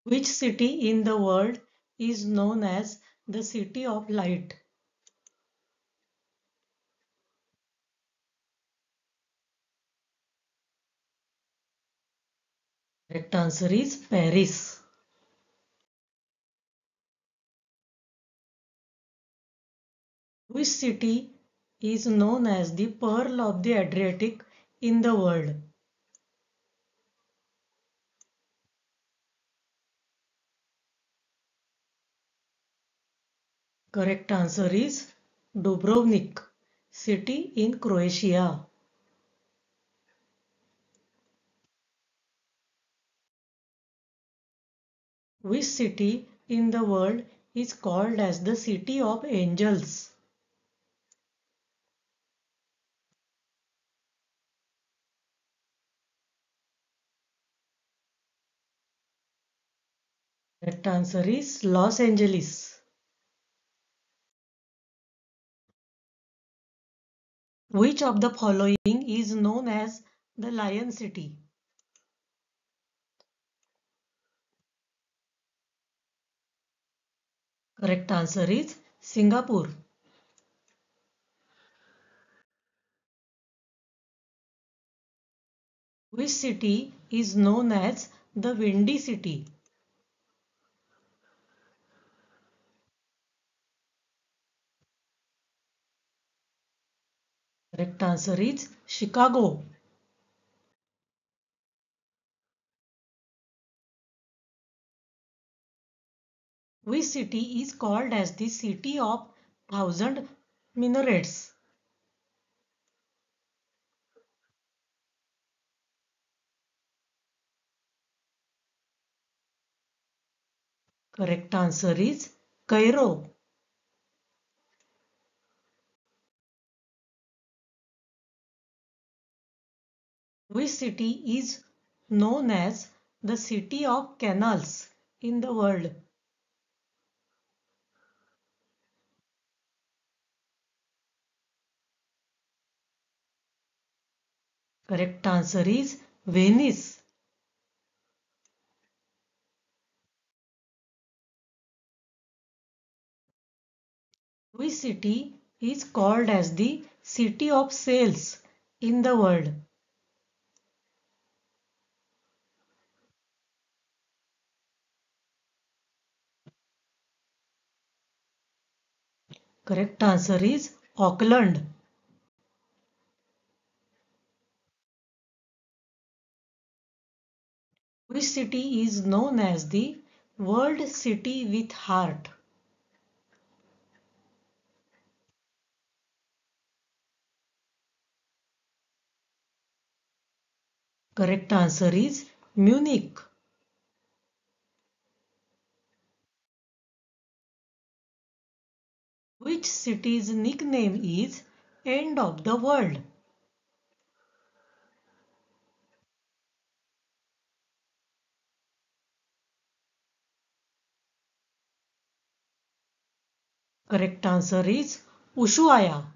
Which city in the world is known as the City of Light? Correct answer is Paris. Which city is known as the Pearl of the Adriatic in the world? Correct answer is Dubrovnik, city in Croatia. Which city in the world is called as the City of Angels? Correct answer is Los Angeles. Which of the following is known as the Lion City? Correct answer is Singapore. Which city is known as the Windy City? Correct answer is Chicago. Which city is called as the City of Thousand Minarets? Correct answer is Cairo. Which city is known as the City of Canals in the world? Correct answer is Venice. Which city is called as the City of Sails in the world? Correct answer is Auckland. Which city is known as the World City with Heart? Correct answer is Munich. Which city's nickname is End of the World? Correct answer is Ushuaia.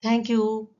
Thank you.